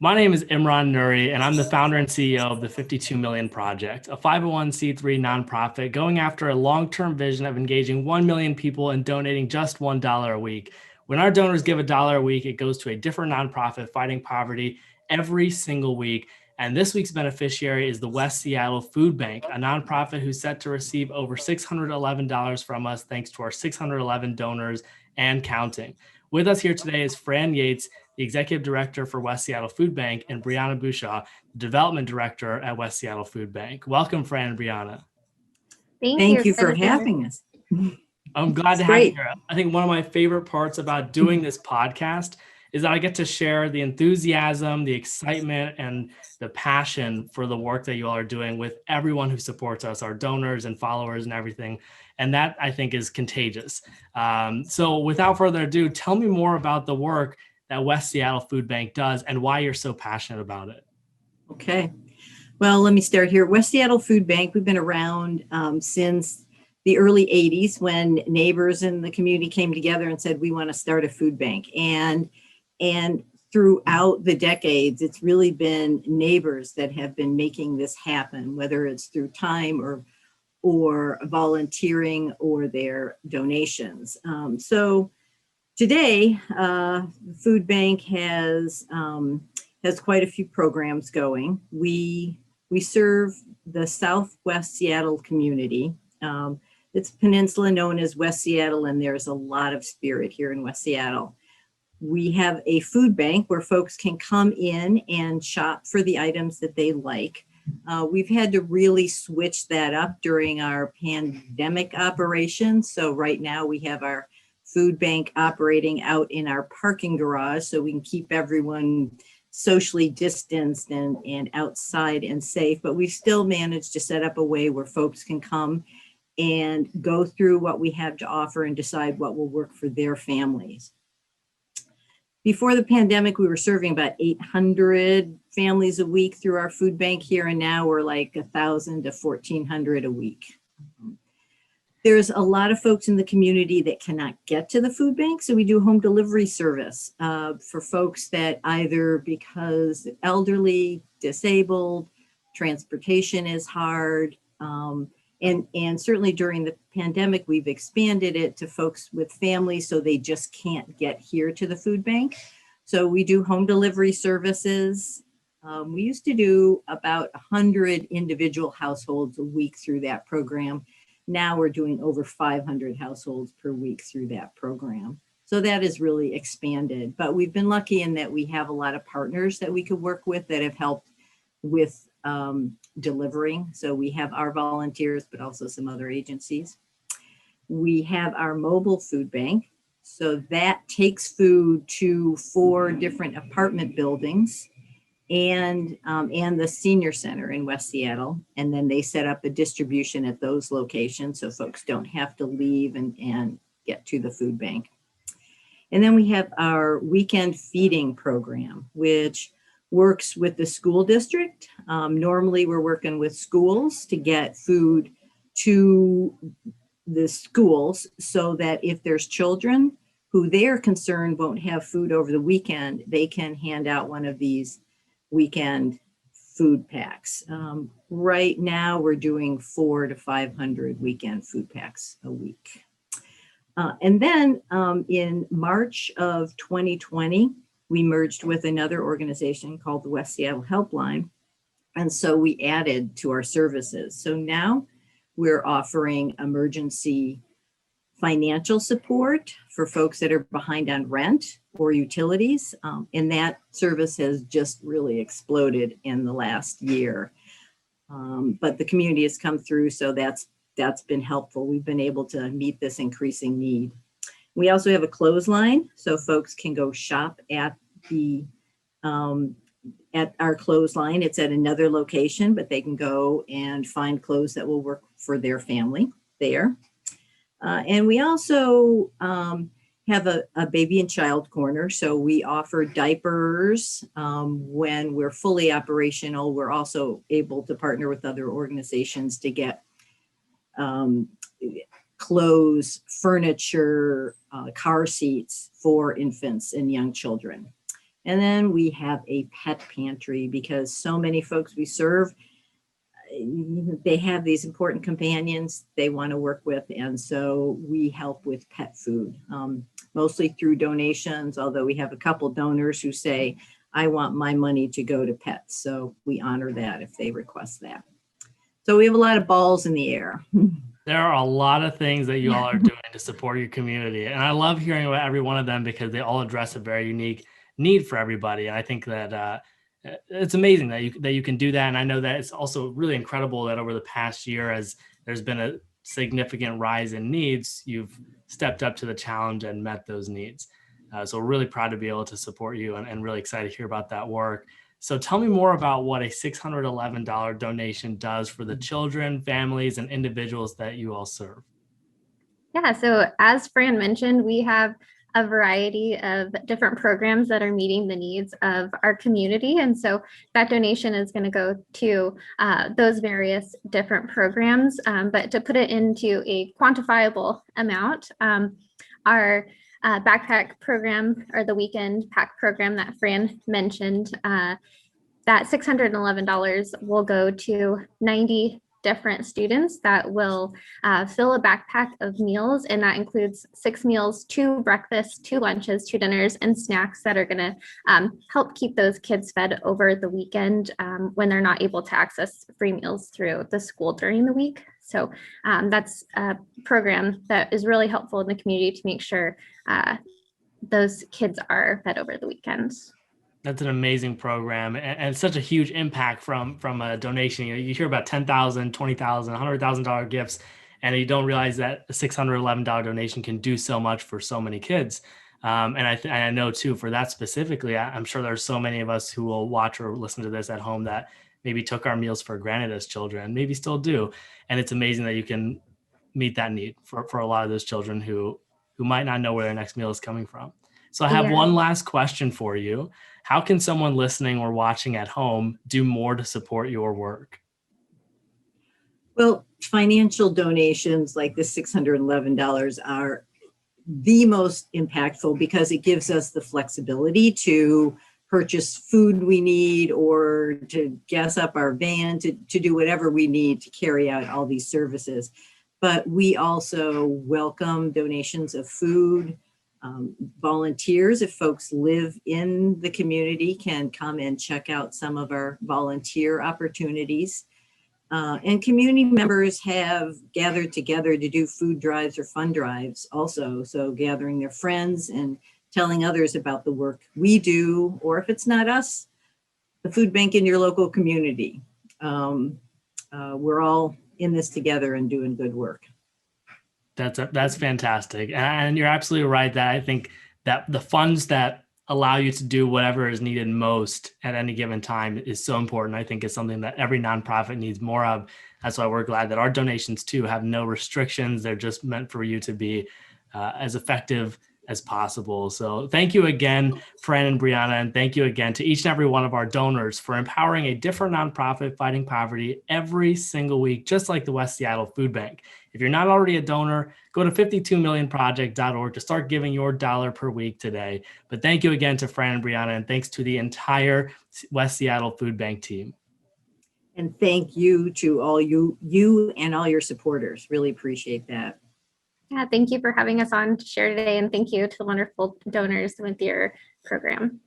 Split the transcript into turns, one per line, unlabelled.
My name is Imran Nuri, and I'm the founder and CEO of the 52 Million Project, a 501c3 nonprofit going after a long-term vision of engaging 1 million people and donating just $1 a week. When our donors give $1 a week, it goes to a different nonprofit fighting poverty every single week. And this week's beneficiary is the West Seattle Food Bank, a nonprofit who's set to receive over $611 from us thanks to our 611 donors and counting. With us here today is Fran Yates, the Executive Director for West Seattle Food Bank, and Brianna Bushaw, the Development Director at West Seattle Food Bank. Welcome, Fran and Brianna.
Thank you for having us.
I'm glad to have you here. I think one of my favorite parts about doing this podcast is that I get to share the enthusiasm, the excitement, and the passion for the work that you all are doing with everyone who supports us, our donors and followers and everything. And that, I think, is contagious. So without further ado, tell me more about the work that West Seattle Food Bank does and why you're so passionate about it.
Okay. Well, let me start here. West Seattle Food Bank, we've been around since the early 80s when neighbors in the community came together and said, we want to start a food bank. And throughout the decades, it's really been neighbors that have been making this happen, whether it's through time or volunteering or their donations. So today, the food bank has quite a few programs going. We serve the Southwest Seattle community. It's a peninsula known as West Seattle, and there's a lot of spirit here in West Seattle. We have a food bank where folks can come in and shop for the items that they like. We've had to really switch that up during our pandemic operations. So right now we have our food bank operating out in our parking garage so we can keep everyone socially distanced and outside and safe, but we've still managed to set up a way where folks can come and go through what we have to offer and decide what will work for their families. Before the pandemic, we were serving about 800 families a week through our food bank here, and now we're like 1,000 to 1,400 a week. There's a lot of folks in the community that cannot get to the food bank, so we do home delivery service for folks that either because elderly, disabled, transportation is hard, and certainly during the pandemic, we've expanded it to folks with families so they just can't get here to the food bank. So we do home delivery services. We used to do about 100 individual households a week through that program. Now we're doing over 500 households per week through that program. So that has really expanded, but we've been lucky in that we have a lot of partners that we could work with that have helped with delivering. So we have our volunteers, but also some other agencies. We have our mobile food bank. So that takes food to 4 different apartment buildings and the senior center in West Seattle. And then they set up a distribution at those locations so folks don't have to leave and get to the food bank. And then we have our weekend feeding program, which works with the school district. Normally we're working with schools to get food to the schools so that if there's children who they're concerned won't have food over the weekend, they can hand out one of these weekend food packs. Right now we're doing 400 to 500 weekend food packs a week. And then in March of 2020, we merged with another organization called the West Seattle Helpline. And so we added to our services. So now we're offering emergency financial support for folks that are behind on rent or utilities. And that service has just really exploded in the last year. But the community has come through, so that's been helpful. We've been able to meet this increasing need. We also have a clothesline, so folks can go shop at our clothesline. It's at another location, but they can go and find clothes that will work for their family there. And we also have a baby and child corner. So we offer diapers when we're fully operational. We're also able to partner with other organizations to get clothes, furniture, car seats for infants and young children. And then we have a pet pantry because so many folks we serve, they have these important companions they want to work with. And so we help with pet food, mostly through donations, although we have a couple donors who say, I want my money to go to pets. So we honor that if they request that. So we have a lot of balls in the air.
There are a lot of things that you all are doing to support your community. And I love hearing about every one of them because they all address a very unique need for everybody. And I think that it's amazing that you can do that. And I know that it's also really incredible that over the past year, as there's been a significant rise in needs, you've stepped up to the challenge and met those needs. So we're really proud to be able to support you and really excited to hear about that work. So tell me more about what a $611 donation does for the children, families, and individuals that you all serve.
Yeah, so as Fran mentioned, we have a variety of different programs that are meeting the needs of our community. And so that donation is going to go to those various different programs. But to put it into a quantifiable amount, our backpack program, or the weekend pack program that Fran mentioned, that $611 will go to 90 different students that will fill a backpack of meals. And that includes 6 meals, 2 breakfasts, 2 lunches, 2 dinners, and snacks that are going to help keep those kids fed over the weekend when they're not able to access free meals through the school during the week. So that's a program that is really helpful in the community to make sure those kids are fed over the weekends.
That's an amazing program and such a huge impact from a donation. You hear about $10,000, $20,000, $100,000 gifts, and you don't realize that a $611 donation can do so much for so many kids. And I know too, for that specifically, I'm sure there's so many of us who will watch or listen to this at home that maybe took our meals for granted as children, maybe still do. And it's amazing that you can meet that need for a lot of those children who might not know where their next meal is coming from. So I have one last question for you. How can someone listening or watching at home do more to support your work?
Well, financial donations like this $611 are the most impactful because it gives us the flexibility to purchase food we need or to gas up our van, to do whatever we need to carry out all these services. But we also welcome donations of food. Volunteers, if folks live in the community, can come and check out some of our volunteer opportunities. And community members have gathered together to do food drives or fun drives also. So gathering their friends and telling others about the work we do, or if it's not us, the food bank in your local community. We're all in this together and doing good work.
That's fantastic. And you're absolutely right that I think that the funds that allow you to do whatever is needed most at any given time is so important. I think it's something that every nonprofit needs more of. That's why we're glad that our donations too have no restrictions. They're just meant for you to be as effective as possible. So thank you again, Fran and Brianna, and thank you again to each and every one of our donors for empowering a different nonprofit fighting poverty every single week, just like the West Seattle Food Bank. If you're not already a donor, go to 52millionproject.org to start giving your $1 per week today. But thank you again to Fran and Brianna, and thanks to the entire West Seattle Food Bank team.
And thank you to all you and all your supporters. Really appreciate that.
Yeah, thank you for having us on to share today, and thank you to the wonderful donors with your program.